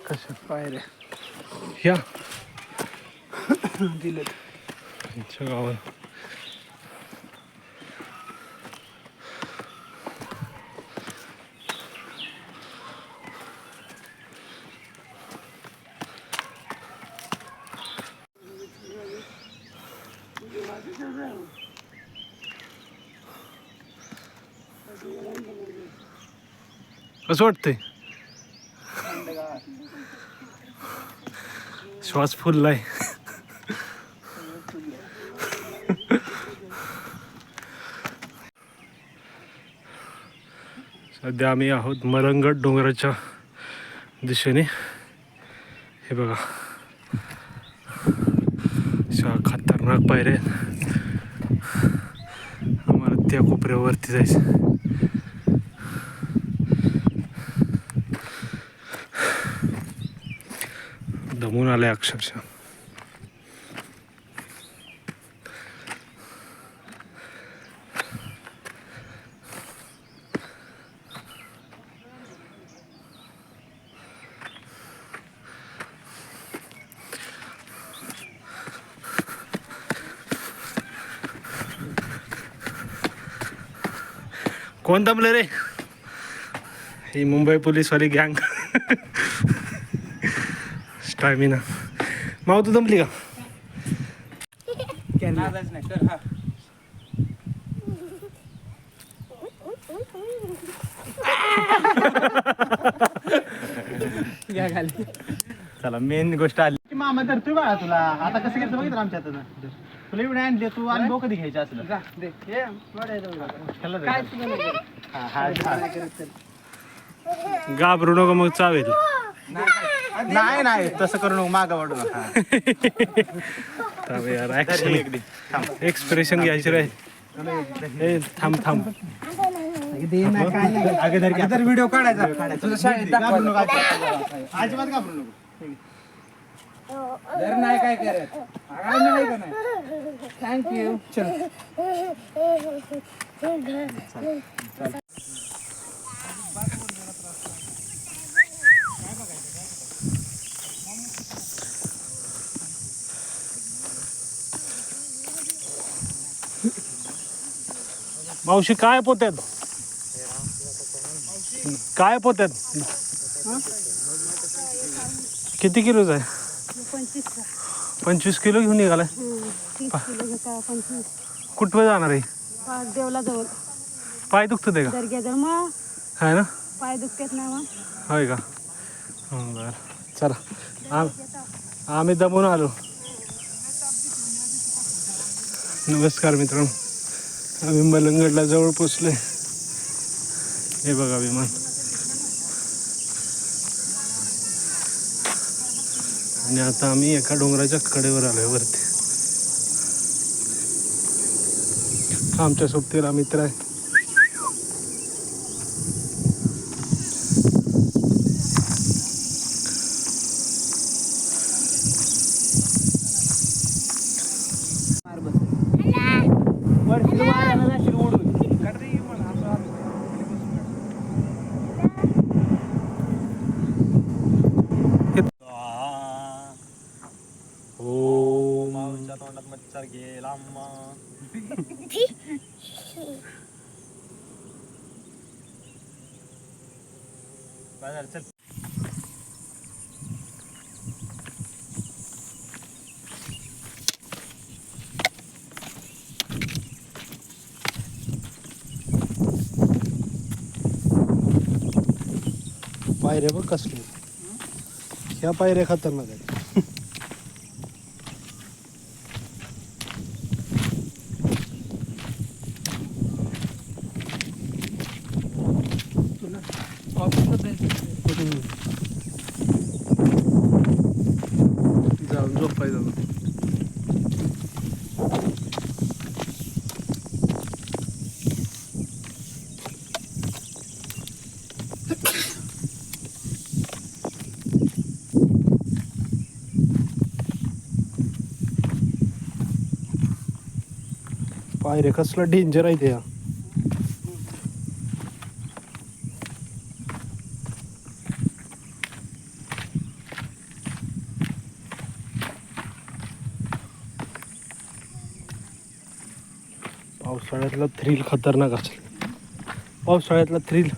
कशा पायऱ्या ह्या दिले गावात. कसं वाटतंय? श्वास फुललाय. सध्या आम्ही आहोत मरंगड डोंगराच्या दिशेने. हे बघा अशा खतरनाक पायऱ्या आहेत. आम्हाला त्या कोपऱ्यावरती जायचं. दमून आले अक्षरशः. कोण दमले रे? ही मुंबई पोलीसवाली गँग. स्टॅमिना. माऊ तू दमली का? चला मेन गोष्ट आली की मामा तर तू बघा तुला आता कसं घेतलं बघितलं आमच्या हातात. तुला एवढे आणले तू अनुभव कधी घ्यायचा असलं. घाबरू नको मग चावेल. नाही नाही तसं करू नको मागं वाढू नका. एक्सप्रेशन घ्यायचे रे. थांब थांब अगोदर व्हिडिओ काढायचा. अजिबात घाबरू नको. नाही काय करत थँक्यू. चल मावशी काय पोत्यात? काय पोत्यात? किती किलोच आहे? 25 किलो घेऊन निघालाय. कुठं जाणार आहे? देवला जवळ. पाय दुखत आहे का? आहे ना? पाय दुखत नाही मग. होय का? बरं चला आम्ही दमून आलो. नमस्कार मित्रांनो, आम्ही मलंगडला जवळ पोचलोय. हे बघा विमान. आणि आता आम्ही एका डोंगराच्या कडेवर आलोय वरती. आमच्या सोबतीला मित्र आहे. मच्छर गेला चल. पायऱ्या बघ कसली. ह्या पायऱ्या खतरनाक आहेत. जाऊन झोपाय जाऊन. पायरे कसलं डेंजर आहे ते या. पावसाळ्यातला थ्रिल खतरनाक असेल. पावसाळ्यातला थ्रिल.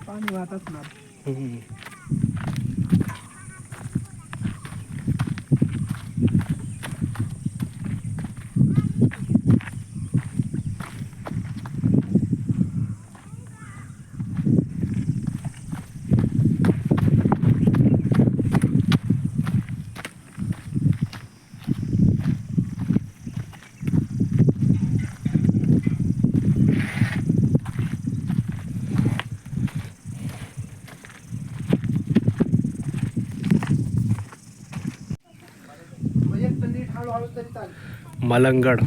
पाणी वाहत असणार. मलंगड.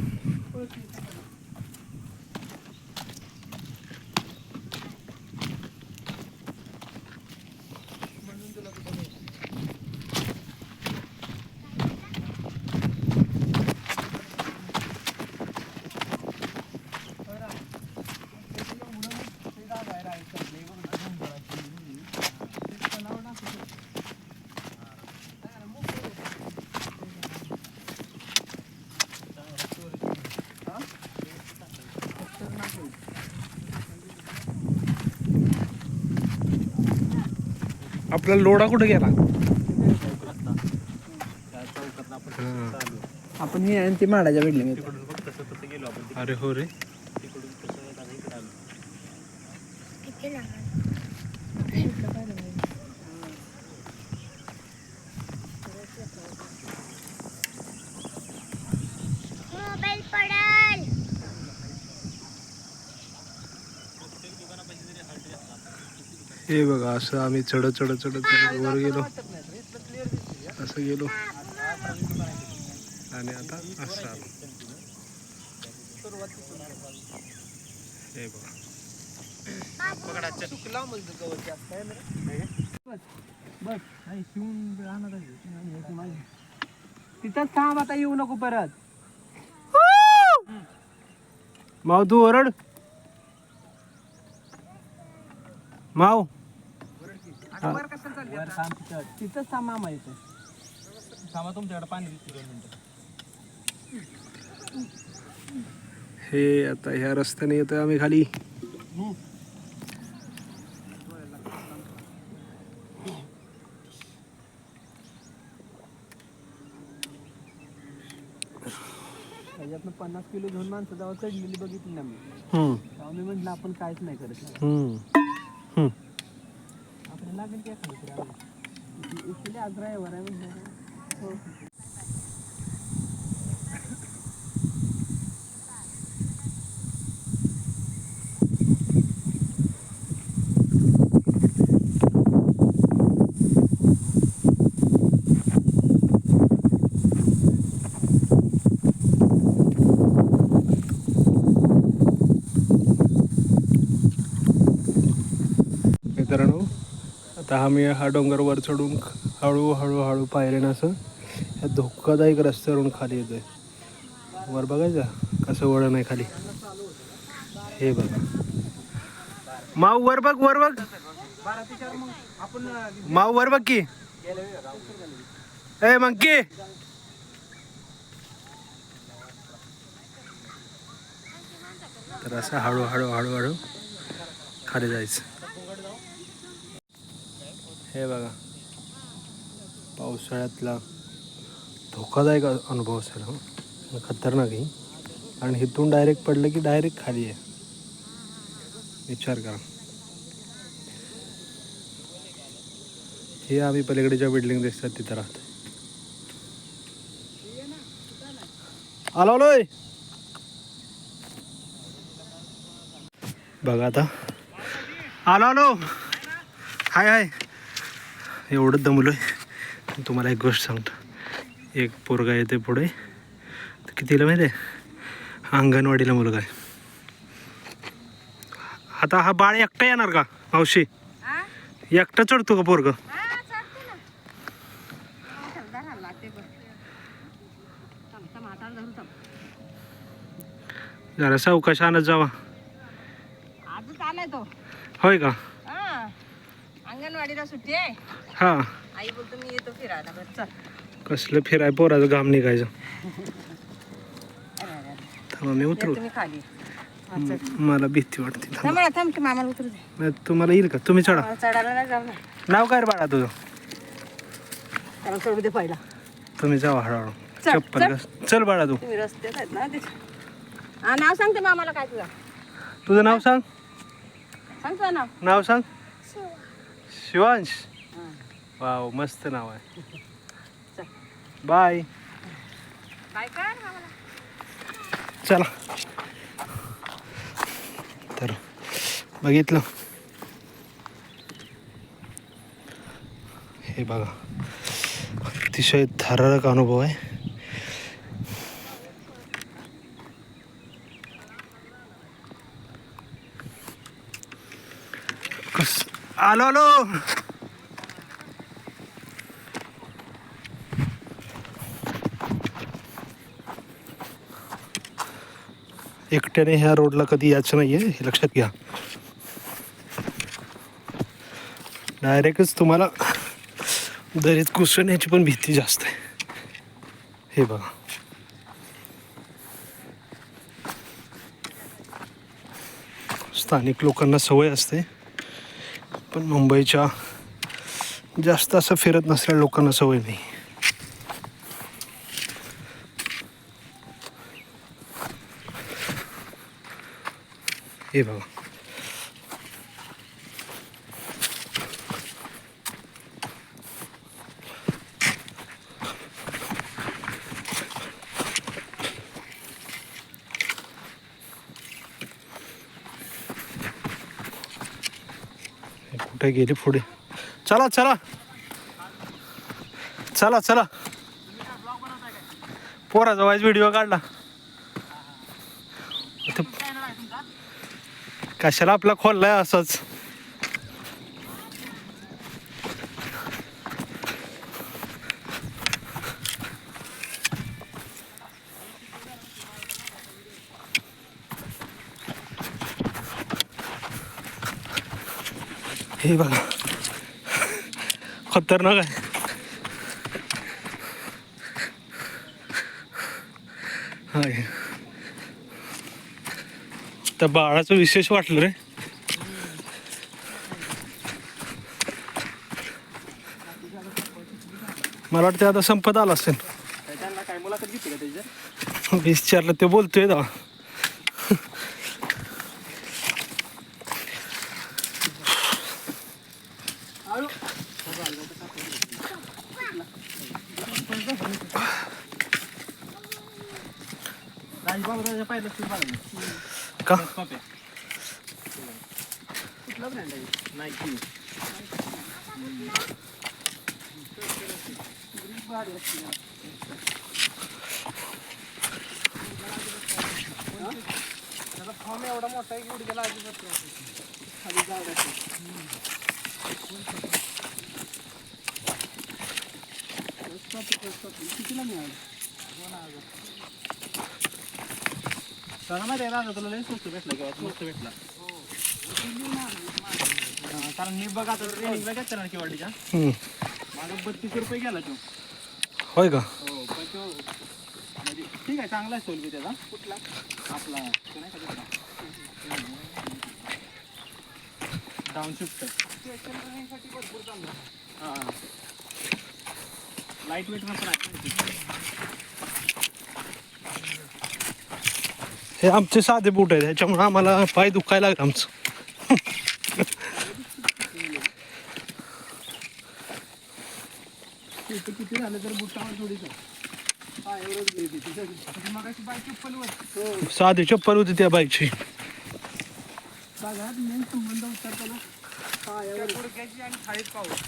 आपला लोडा कुठे गेला? आपण हे आणि ती माडाच्या बिल्डिंग. अरे हो रे. मोबाईल पडेल. हे बघा असं आम्ही चढत वर गेलो. असं गेलो आणि आता असं आलो. हे बघा. तिथंच थांब आता, येऊ नको परत. माव तू ओरड. माव तिथंच थांब मामा. इथं थांबा, तुमच्याकडे पाणी दिसते 2 मिनिटं. हे आता ह्या रस्त्याने येतोय आम्ही खाली. त्याच्यातनं 50 किलो घेऊन माणसं जेव्हा चढलेली बघितली ना मी, तेव्हा मी म्हटलं आपण काहीच नाही करत. आपण लागेल की एखादी आज ड्रायव्हर आहे म्हणजे. मित्रांनो, आता आम्ही हा डोंगर वर चढून हळूहळू पायऱ्यानं असं ह्या धोकादायक रस्त्यावरून खाली येतोय. वर बघायचं कसं वळण आहे खाली. हे बघा. माव वर बघ, वर बघ. माव वर बघ की. ए मंकी. तर असं हळूहळू खाली जायचं. हे बघा, पावसाळ्यातला धोकादायक अनुभव असेल. खतरनाक आहे. आणि इथून डायरेक्ट पडलं की डायरेक्ट खाली आहे. विचार करा. हे आम्ही पलीकडे बिल्डिंग दिसतात तिथं राहतो. आलोय बघा आता. आलो. हाय. एवढं दमलोय. तुम्हाला एक गोष्ट सांगतो. एक पोरगा येते पुढे. कितीला माहिती आहे? अंगणवाडीला मुलगा आहे. आता हा बाळ एकटा येणार का मावशी? एकटा चढतो का पोरग? जरा सावकाश आणत जावा. आजच आलाय तो. होय का? हा अंगणवाडीला सुट्टी आहे. हा. आई बोलतो मी येतो फिरायला. बरं चल. कसलं फिराय पोराचं घाम निघायचं. अरे, अरे, अरे. थांबा मी उतरू. तुम्ही खाली मला भीती वाटते. थांबा. थांब की मामाला उतरू दे. नाही, तुम्हाला येईल का? तुम्ही चढा. मला चढायला नाही जाऊ ना. नाव काय रे बाळा तुझं? त्याला सोडू दे पहिला. तुम्ही जावा हळूहळू. चल, चप्पल चल. घास. चल बाळा तू. तुम्ही रस्त्यात आहेत ना ते. हा नाव सांगते मामाला काय तुझं. तुझं नाव सांग. सांग तुझं नाव. नाव सांग. शिवांश. हा. वाव मस्त नाव आहे. चल. बाय. काय काय मामाला. चला. तर बघितलं हे बघा अतिशय थरारक अनुभव आहे. आलो आलो. एकट्याने ह्या रोडला कधी यायचं नाहीये हे लक्षात घ्या. डायरेक्टच तुम्हाला दरीत कोसळण्याची पण भीती जास्त आहे. हे बघा स्थानिक लोकांना सवय असते पण मुंबईच्या जास्त असं फिरत नसलेल्या लोकांना सवय नाही. हे बघा कुठे गेली पुढे. चला चला चला चला. पोराचा वाईज व्हिडिओ काढला. कशाला आपला खोललाय असंच. हे बघा खतरनाक आहे. हाय त्या बाळाचं विशेष वाटलं रे. मला वाटतं आता संपत आला असेल. त्यांना काय मुलाखत घेतली का त्याच्या? विचारलं ते बोलतोय ना. राजबाबराच्या पाहिलं तू बघा. का कुठला ब्रँड आहे? नाईकी. त्याचा फॉर्म एवढा मोठा आहे की उडक्याला अजिबात खाली जागा कितीला मिळालं? 2000. त्याला माहिती आहे दादा तुला लई स्वस्त भेटला किंवा स्वस्त भेटला. कारण मी बघा आता ट्रेनिंगला घेतला ना किंवाडीच्या माझा 32 रुपये गेला तो. होय का? हो पण तो म्हणजे ठीक आहे चांगला आहे सोलबी त्याचा. कुठला आपला तो नाही का डाऊन शिफ्ट भरपूर चांगला. हां लाईट वेट पण आहे. हे आमचे साधे बूट आहेत त्याच्यामुळे आम्हाला पाय दुखायला लागलं आमचं. किती झालं तर बुटावर थोडीच पायावरच गेली ती. मगाशी बाईक चप्पलवर साधी चप्पल होती त्या बाईकची. सगळ्यात मेन संबंध उतरताना पायावर गुडघ्याची आणि थाळीत पाऊस.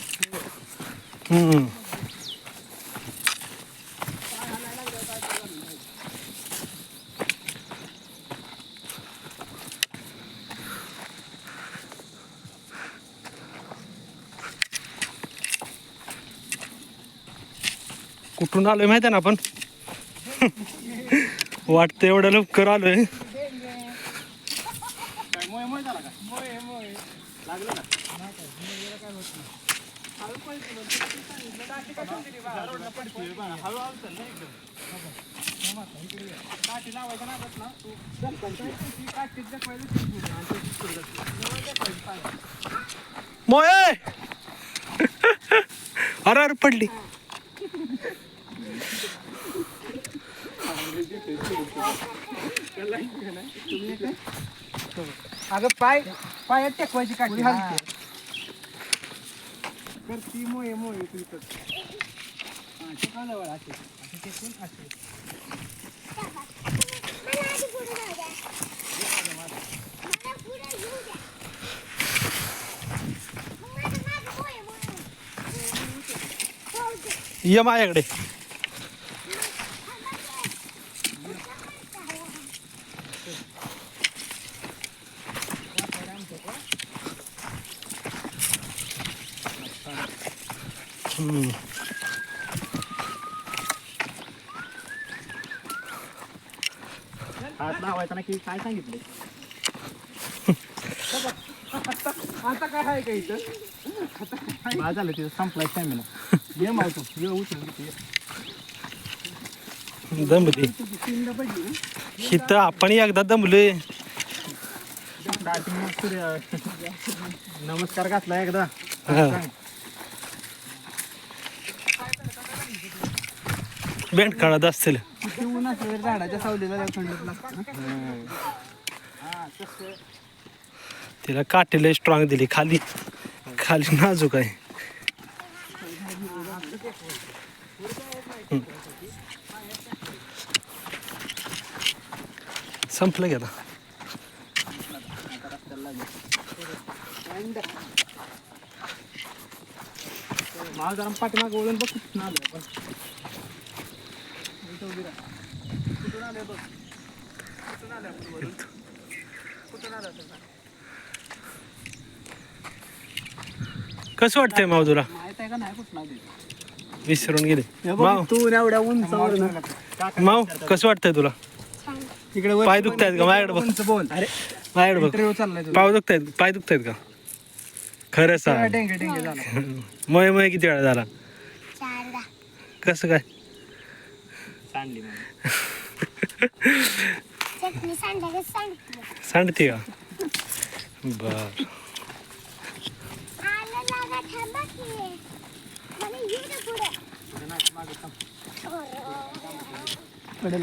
कुठून आलोय माहिती आहे ना आपण. वाटतं एवढं लवकर आलोय मोय मोय झाला का मोय लागलं का मोय अरे अरे पडली. अगं पायात टेकवायची काठी तर ती मोय मोय ये माझ्याकडे. हात लावायचा ना की काय सांगितले आता काय आहे का इथं काय झालं तिथं संपलाय स्टॅमिना ये मावतो ये उचल दमली इथं आपण एकदा दमलोय. नमस्कार घातला एकदा बेंड काढत असतील. झाडाच्या सावलीला तिला काटेला स्ट्रॉंग दिली. खाली खाली नाजूक आहे. संपलं की आता. मला जरा पाठीमाग वळून बघ कुठून आलं पण कुठून आले बघ कुठून आले आपण वरून कुठून आला कसं वाटतंय माव तुला? माहित आहे का नाही कुठून आले विसरून गेले. माव तू एवढ्या उंच माव कसं वाटतंय तुला? तिकडे पाय दुखतायत का? माझ्याकडे बघ. बोल अरे माझ्याकडे बघ. इंटरव्ह्यू चाललाय पाय दुखतायत. पाय दुखतायत का? खरं सांग. डेंगे डेंगे झाला मय मय किती वेळा झाला? चारदा. कसं काय? सांडली चटणी सांडल्याचं सांडते. सांडते का? बर आलं लागा थांबा की. मला येऊ दे पुढे. कडे